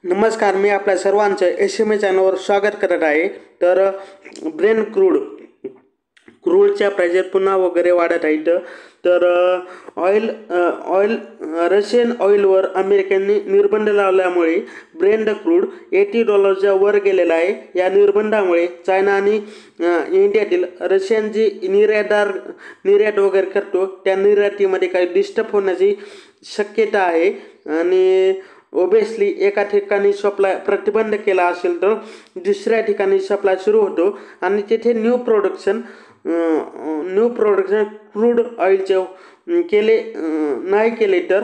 नमस्कार, मी आपल्या सर्वांचं एस-एम-ए चॅनलवर स्वागत करत आहे. तर ब्रेन क्रूडच्या प्राइजेस पुन्हा वगैरे वाढत आहेत. तर ऑइल रशियन ऑइलवर अमेरिकेने निर्बंध लावल्यामुळे ब्रेंट क्रूड $80 वर गेलेला आहे. या निर्बंधामुळे चायना आणि इंडियातील रशियन जी निर्यात वगैरे करतो त्या निर्यातीमध्ये काही डिस्टर्ब होण्याची शक्यता आहे. आणि ओबियसली एका ठिकाणी सप्लाय प्रतिबंध केला असेल तर दुसऱ्या ठिकाणी सप्लाय सुरू होतो आणि तिथे न्यू प्रोडक्शन क्रूड ऑइलचे नाही केले तर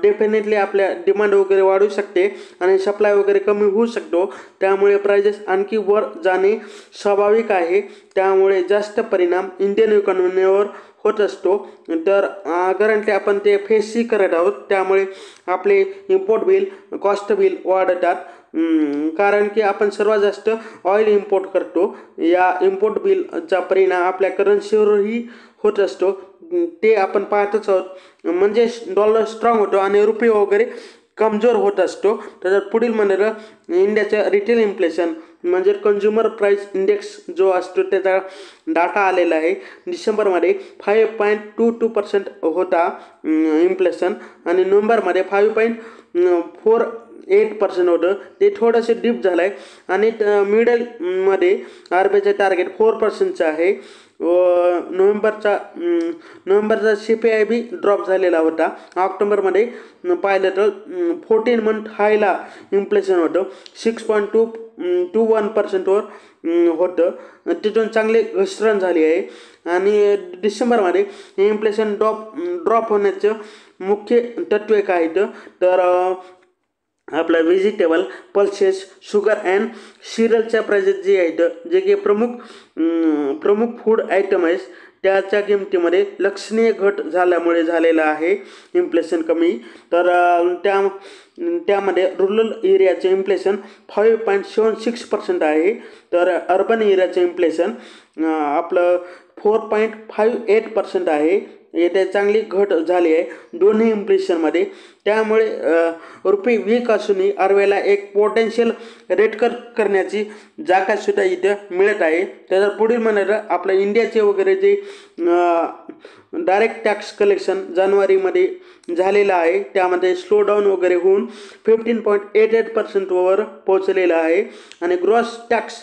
डेफिनेटली आपल्या डिमांड वगैरे वाढू शकते आणि सप्लाय वगैरे कमी होऊ शकतो. त्यामुळे प्राइजेस आणखी वर जाणे स्वाभाविक आहे. त्यामुळे जास्त परिणाम इंडियन इकॉनॉमीवर होत असतो. तर करंटली आपण ते फेसही करत आहोत. त्यामुळे आपले इम्पोर्ट बिल कॉस्ट बिल वाढतात. कारण की आपण सर्वात जास्त ऑइल इम्पोर्ट करतो. या इम्पोर्ट बिलचा परिणाम आपल्या करन्सीवरही होत असतो. ते आपण पाहतच आहोत. म्हणजे डॉलर स्ट्रॉंग होतो आणि रुपये वगैरे कमजोर होत असतो. तर पुढील म्हणलं इंडियाचं रिटेल इन्फ्लेशन म्हणजे कंझ्युमर प्राईस इंडेक्स जो असतो त्याचा डाटा आलेला आहे. डिसेंबरमध्ये 5.22% होता इन्फ्लेशन आणि नोव्हेंबरमध्ये 5.48% होतं. ते थोडंसं डिप झालं आहे आणि मिडलमध्ये RBIचं टार्गेट 4%चं आहे. नोव्हेंबरचा CPI बी ड्रॉप झालेला होता. ऑक्टोबरमध्ये पाहिलं तर 14 मंथ हायला इन्फ्लेशन होतं 6.21% वर होतं. तिथून चांगली घसरण झाली आहे आणि डिसेंबरमध्ये इन्फ्लेशन ड्रॉप होण्याचं मुख्य तत्त्वे काय तर आपला व्हेजिटेबल पल्सेस शुगर अँड सिरियलच्या प्राइजेस जे आहेत जे की प्रमुख फूड आयटम आहेत त्याच्या किमतीमध्ये लक्षणीय घट झाल्यामुळे झालेलं आहे इन्फ्लेशन कमी. तर त्यामध्ये रुरल एरियाचे इन्फ्लेशन 5.76% आहे. तर अर्बन एरियाचे इन्फ्लेशन आपलं 4.58% आहे. येथे चांगली घट झाली आहे दोन्ही इन्फ्लेशनमध्ये. त्यामुळे रुपये वीक असूनही RBIला एक पोटेन्शियल रेट कट करण्याची जागासुद्धा इथं मिळत आहे. तर पुढील म्हणायला आपलं इंडियाचे वगैरे जे डायरेक्ट टॅक्स कलेक्शन जानेवारीमध्ये झालेलं आहे त्यामध्ये स्लो डाऊन वगैरे होऊन 15.88% वर पोहोचलेलं आहे आणि gross tax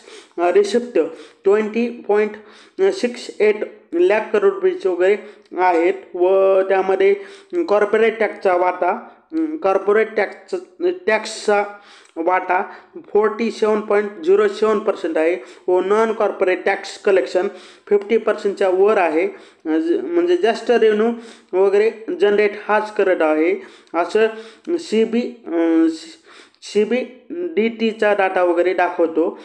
receipt 20.68 lakh crore रुपये वगैरे आहेत. व त्यामध्ये कॉर्पोरेट टॅक्सचा वाटा 47.07% आहे व नॉन कॉर्पोरेट टॅक्स कलेक्शन 50%च्या वर आहे. म्हणजे जास्त रेव्हेन्यू वगैरे जनरेट हाच करत आहे असं CBDTचा डाटा वगैरे दाखवतो.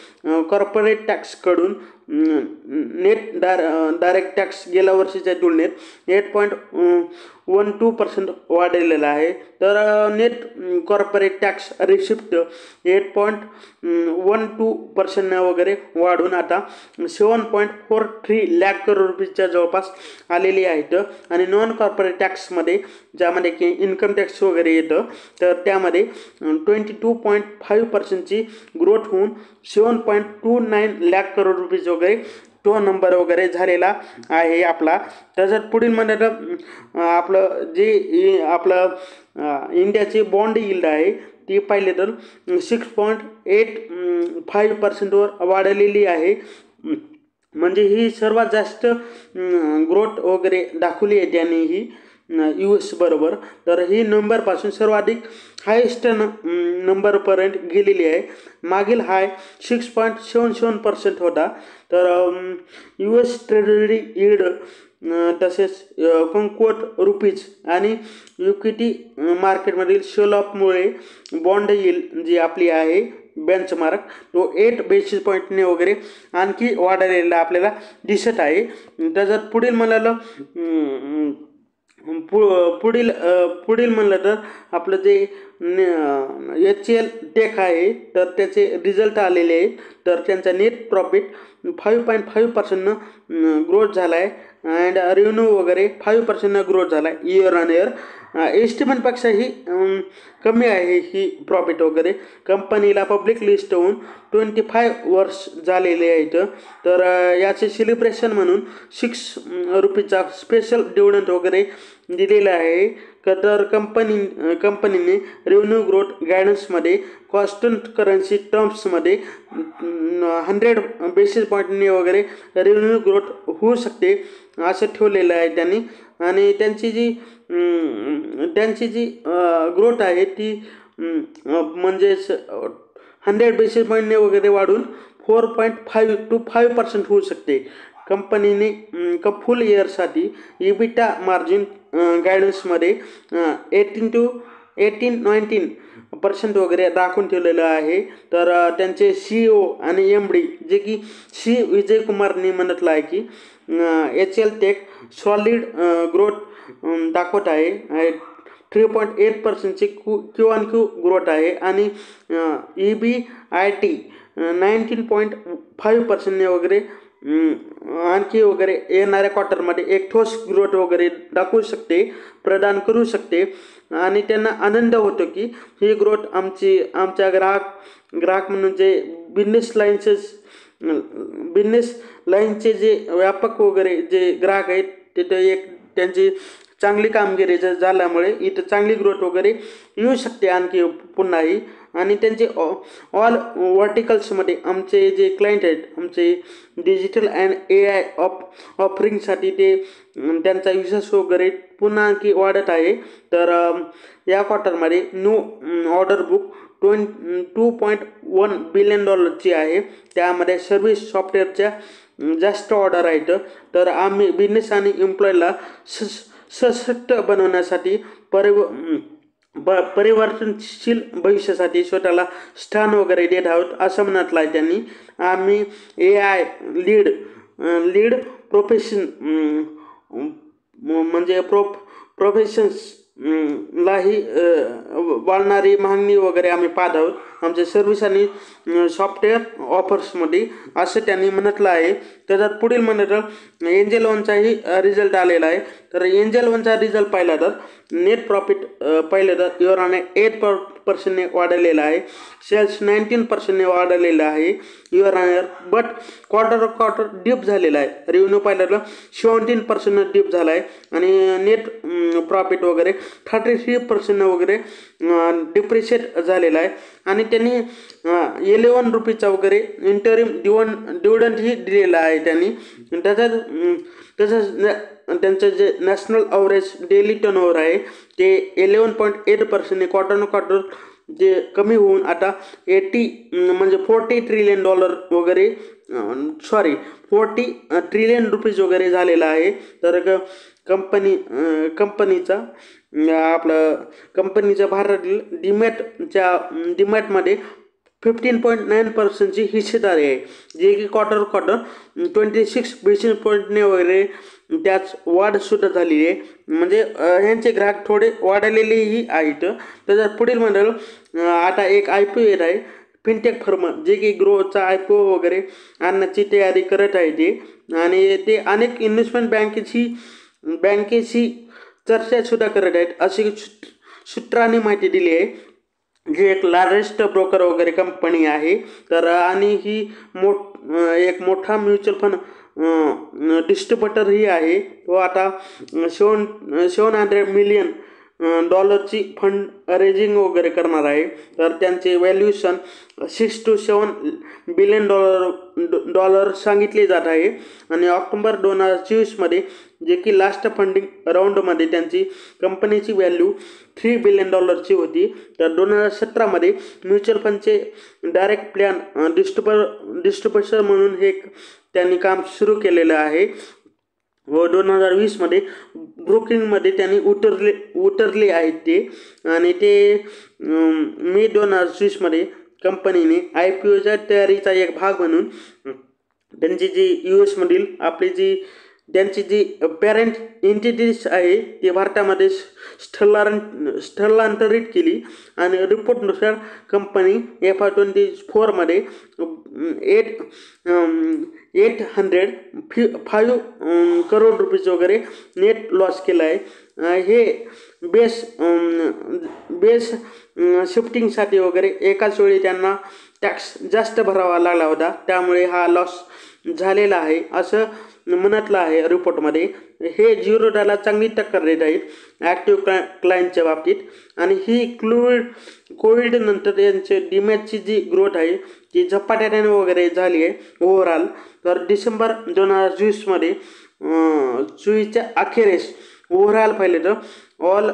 कॉर्पोरेट टॅक्सकडून नेट डायरेक्ट टॅक्स गेल्या वर्षीच्या तुलनेत 8.12% वाढलेला आहे. तर नेट कॉर्पोरेट टॅक्स रिसिप्ट 8.12% वगैरे वाढून आता 7.43 लाख करोड रुपयाच्या जवळपास आलेली आहेत. आणि नॉन कॉर्पोरेट टॅक्समध्ये ज्यामध्ये की इन्कम टॅक्स वगैरे येतं तर त्यामध्ये 22.5%ची ग्रोथ होऊन 7.29 लाख करोड रुपये वगैरे तो नंबर वगैरे झालेला आहे आपला. त्याच्यात पुढील म्हणलं आपलं जे आपलं इंडियाची बॉन्ड यील्ड आहे ती पाहिली तर 6.85% वर वाढलेली आहे. म्हणजे ही सर्वात जास्त ग्रोथ वगैरे दाखवली आहे त्यांनी ही US बरोबर. तर ही नंबरपासून सर्वाधिक हायेस्ट नंबरपर्यंत गेलेली आहे. मागील हाय 6.77% होता. तर US ट्रेजरी यील्ड तसेच कमकुवत रुपीज आणि इक्विटी मार्केटमधील सेल ऑफमुळे बॉन्ड यील्ड जी आपली आहे बेंचमार्क तो 8 बेसिस पॉईंटने वगैरे आणखी वाढलेला आपल्याला दिसत आहे. त्याच्यात पुढील म्हणालं पुढील म्हणलं तर आपलं जे HCL टेक आहे तर त्याचे रिझल्ट आलेले आहेत. तर त्यांचा नेट प्रॉफिट 5.5% ग्रोथ झाला आहे अँड रेव्हेन्यू वगैरे 5% ग्रोथ झाला आहे इयर ऑन इयर. एस्टिमेटपेक्षाही कमी आहे ही प्रॉफिट वगैरे. कंपनीला पब्लिक लिस्ट होऊन 25 वर्ष झालेले आहेत. तर याचे सेलिब्रेशन म्हणून ₹6 स्पेशल डिव्हिडंड वगैरे दिलेलं आहे. तर कंपनीने रेव्हेन्यू ग्रोथ गायडन्समध्ये कॉन्स्टंट करन्सी टर्म्समध्ये 100 बेसिस पॉईंटने वगैरे रेव्हेन्यू ग्रोथ होऊ शकते असं ठेवलेलं आहे त्यांनी. आणि त्यांची जी ग्रोथ आहे ती म्हणजेच 100 बेसिस पॉईंटने वगैरे वाढून 4.5 to 5% होऊ शकते. कंपनीने फुल इयरसाठी EBITDA मार्जिन गायडन्समध्ये 18-19% वगैरे दाखवून ठेवलेलं आहे. तर त्यांचे CEO आणि MD जे की विजय कुमारनी म्हटलं आहे की HL टेक सॉलिड ग्रोथ दाखवत आहे. 3.8% Q-on-Q ग्रोथ आहे आणि EBIT 19.5% वगैरे आणखी वगैरे येणाऱ्या क्वार्टरमध्ये एक ठोस ग्रोथ वगैरे दाखवू शकते, प्रदान करू शकते. आणि त्यांना आनंद होतो की ही ग्रोथ आमच्या ग्राहक म्हणून जे बिझनेस लाईनचे जे व्यापक वगैरे जे ग्राहक आहेत तिथे एक त्यांची चांगली कामगिरी झाल्यामुळे इथं चांगली ग्रोथ वगैरे येऊ शकते आणखी पुन्हाही. आणि त्यांचे ऑल व्हर्टिकल्समध्ये आमचे जे क्लायंट आहेत आमचे डिजिटल अँड AI ऑफरिंगसाठी त्यांचा विश्वास वगैरे पुन्हा आणखी वाढत आहे. तर या क्वार्टरमध्ये न्यू ऑर्डर बुक $2.1 बिलियन आहे. त्यामध्ये सर्व्हिस सॉफ्टवेअरच्या जास्त ऑर्डर आहेत. तर आम्ही बिझनेस आणि एम्प्लॉयला सशक्त बनवण्यासाठी परिवर्तनशील भविष्यासाठी स्वतःला स्थान वगैरे देत आहोत असं म्हटलं आहे त्यांनी. आम्ही AI लीड प्रोफेशन म्हणजे प्रोफेशन्सलाही वाढणारी मागणी वगैरे आम्ही पाहत आहोत आमच्या सर्व्हिस आणि सॉफ्टवेअर ऑफर्समध्ये असं त्यांनी म्हटलं आहे. त्याच्यात पुढील म्हणलं एंजल वनचाही रिझल्ट आलेला आहे. तर एंजल वनचा रिझल्ट पाहिला तर नेट प्रॉफिट पाहिलं तर इयर ऑन 8% वाढलेला आहे. सेल्स 19% वाढलेला आहे year on year. But quarter dip झालेला आहे. रेव्हेन्यू पाहिलं तर 17% डिप झाला आहे आणि नेट प्रॉफिट वगैरे 33% वगैरे डिप्रिशिएट झालेला आहे. आणि त्यांनी ₹11 वगैरे इंटरिम डिव्हिडंडही दिलेला आहे त्यांनी. तसंच त्यांचं जे नॅशनल ॲव्हरेज डेली टर्नओव्हर आहे ते 11.8% क्वार्टर जे कमी होऊन आता 40 ट्रिलियन डॉलर वगैरे ₹40 ट्रिलियन वगैरे झालेला आहे. तर कंपनीचा भारतातील डीमॅटमध्ये 15.9% हिस्सेदारी आहे. जे की क्वार्टर 26 बेसिस पॉईंटने वगैरे त्याच वाढसुद्धा झालेली आहे. म्हणजे ह्यांचे ग्राहक थोडे वाढलेलेही आहेत. त्याच्यात पुढील मंडळ आता एक IPO येत आहे फिनटेक फर्म जे की ग्रोथचा IPO वगैरे आणण्याची तयारी करत आहे ते. आणि ते अनेक इन्व्हेस्टमेंट बँकेशी चर्चासुद्धा करत आहेत अशी सूत्रांनी माहिती दिली आहे. जी एक लार्जेस्ट ब्रोकर वगैरे कंपनी आहे. तर आणि ही एक मोठा म्युच्युअल फंड डिस्ट्रीब्युटरही आहे. तो आता $700 मिलियन फंड रेजिंग वगैरे करणार आहे. तर त्यांचे व्हॅल्युएशन $6 to $7 बिलियन सांगितले जात आहे. आणि ऑक्टोबर 2024 जे की लास्ट फंडिंग राऊंडमध्ये त्यांची कंपनीची व्हॅल्यू $3 बिलियन होती. तर 2017 म्युच्युअल फंडचे डायरेक्ट प्लॅन डिस्ट्रीब्युटर म्हणून हे त्यांनी काम सुरू केलेलं आहे. व 2020 ब्रोकिंगमध्ये त्यांनी उतरले आहेत ते. आणि ते मे 2020 कंपनीने IPOच्या तयारीचा एक भाग म्हणून त्यांची जी US आपली जी त्यांची जी पॅरेंट एंटिटीज आहे ती भारतामध्ये स्थलांतरित केली आणि रिपोर्टनुसार कंपनी FY24मध्ये 805 करोड रुपये वगैरे नेट लॉस केला आहे। हे बेस शिफ्टिंगसाठी वगैरे एकाच वेळी त्यांना टॅक्स जास्त भरावा लागला होता, त्यामुळे हा लॉस झालेला आहे असं म्हणतलं आहे रिपोर्टमध्ये। हे झिरोडाला चांगली टक्कर देत आहेत ॲक्टिव्ह क्लायंटच्या बाबतीत आणि ही कोविड नंतर यांचे डिमॅटची जी ग्रोथ आहे ती झपाट्याने वगैरे झाली आहे ओव्हरऑल। तर डिसेंबर 2020मध्ये 24च्या अखेरीस ओव्हरऑल पाहिले तर ऑल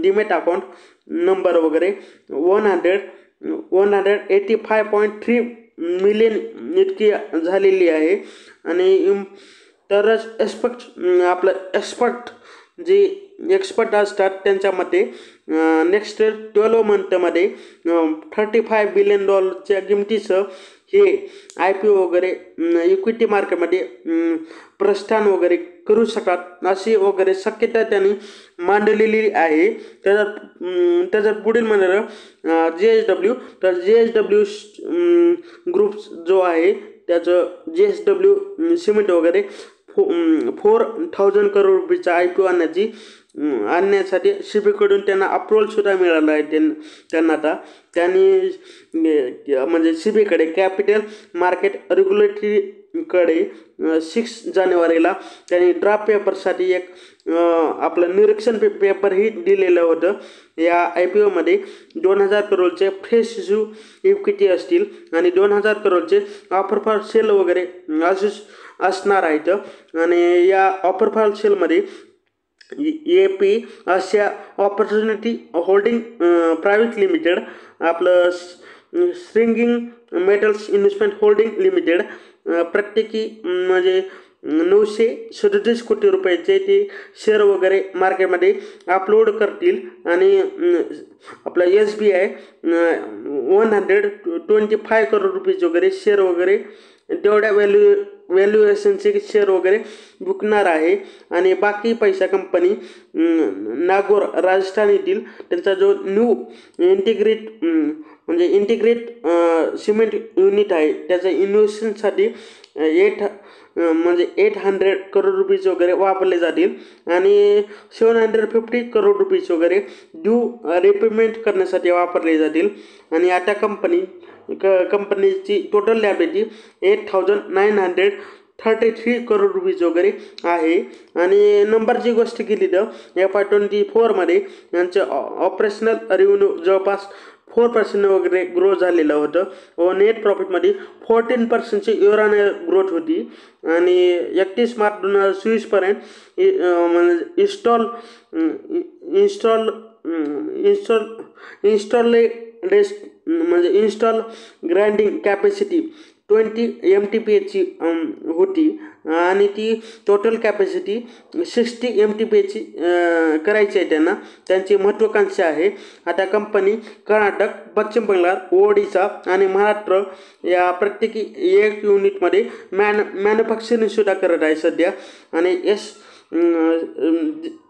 डिमॅट अकाउंट नंबर वगैरे 185.3 मिलियन इतकी झालेली आहे आणि तरच एक्सपर्ट असतात त्यांच्या मते नेक्स्ट 12 मंथमध्ये $35 बिलियन किमतीसह हे IPO वगैरे इक्विटी मार्केटमध्ये प्रस्थान वगैरे करू शकतात अशी वगैरे शक्यता त्यांनी मांडलेली आहे। त्याच्यात पुढील म्हणलं JSW, तर JSW ग्रुप जो आहे त्याचं JSW सिमेंट वगैरे 4,000 करोड रुपयाचा IPO आणण्यासाठी SEBIकडून त्यांना अप्रूव्हलसुद्धा मिळालं आहे। त्यांना आता त्यांनी म्हणजे SEBIकडे कॅपिटल मार्केट रेग्युलेटरीकडे 6 जानेवारीला त्यांनी ड्राफ्ट पेपरसाठी एक आपलं निरीक्षण पेपरही दिलेलं होतं। या IPOमध्ये 2,000 करोडचे फ्रेश इश्यू इक्विटी असतील आणि 2,000 करोडचे ऑफर फॉर सेल वगैरे असणार आहेत आणि या ऑफर फॉर सेलमध्ये AP आशिया ऑपॉर्च्युनिटी होल्डिंग प्रायव्हेट लिमिटेड, आपलं springing metals investment holding limited प्रत्येकी म्हणजे 937 कोटी रुपयाचे ते शेअर वगैरे मार्केटमध्ये अपलोड करतील आणि आपला SBI 125 करोड रुपये वगैरे शेअर वगैरे तेवढ्या व्हॅल्युएशनचे शेअर वगैरे विकणार आहे आणि बाकी पैसा कंपनी नागौर राजस्थान येथील त्यांचा जो न्यू इंटिग्रेट सिमेंट युनिट आहे त्याच्या इन्व्हेस्टमेंटसाठी 800 करोड रुपये वगैरे वापरले जातील आणि 750 करोड रुपये वगैरे ड्यू रिपेमेंट करण्यासाठी वापरले जातील आणि आता कंपनीची टोटल लॅबिलिटी 8,933 करोड रुपये वगैरे आहे। आणि नंबरची गोष्ट केली तर FY24मध्ये यांचं ऑपरेशनल रेव्हेन्यू जवळपास 4% वगैरे ग्रो झालेलं होतं व नेट प्रॉफिटमध्ये 14% इयर ऑन इयर ग्रोथ होती आणि 31 मार्च 2024पर्यंत इन्स्टॉल ग्राइंडिंग कॅपॅसिटी 20 MTPAची होती आणि ती टोटल कॅपॅसिटी 60 MTPAची करायची आहे त्यांना। त्यांची महत्त्वाकांक्षा आहे आता कंपनी कर्नाटक, पश्चिम बंगाल, ओडिशा आणि महाराष्ट्र या प्रत्येकी एक युनिटमध्ये मॅन्युफॅक्चरिंगसुद्धा करत आहे सध्या आणि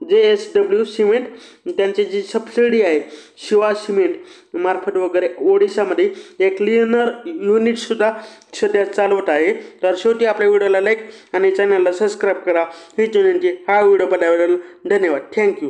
JSW सिमेंट त्यांची जी सबसिडी आहे शिवा सिमेंट मार्फत वगैरे ओडिशामध्ये एक क्लिनर युनिटसुद्धा सध्या चालवत आहे। तर शेवटी आपल्या व्हिडिओला लाईक आणि चॅनलला सबस्क्राईब करा ही विनंती। हा व्हिडिओ पाहिल्याबद्दल धन्यवाद, थँक्यू।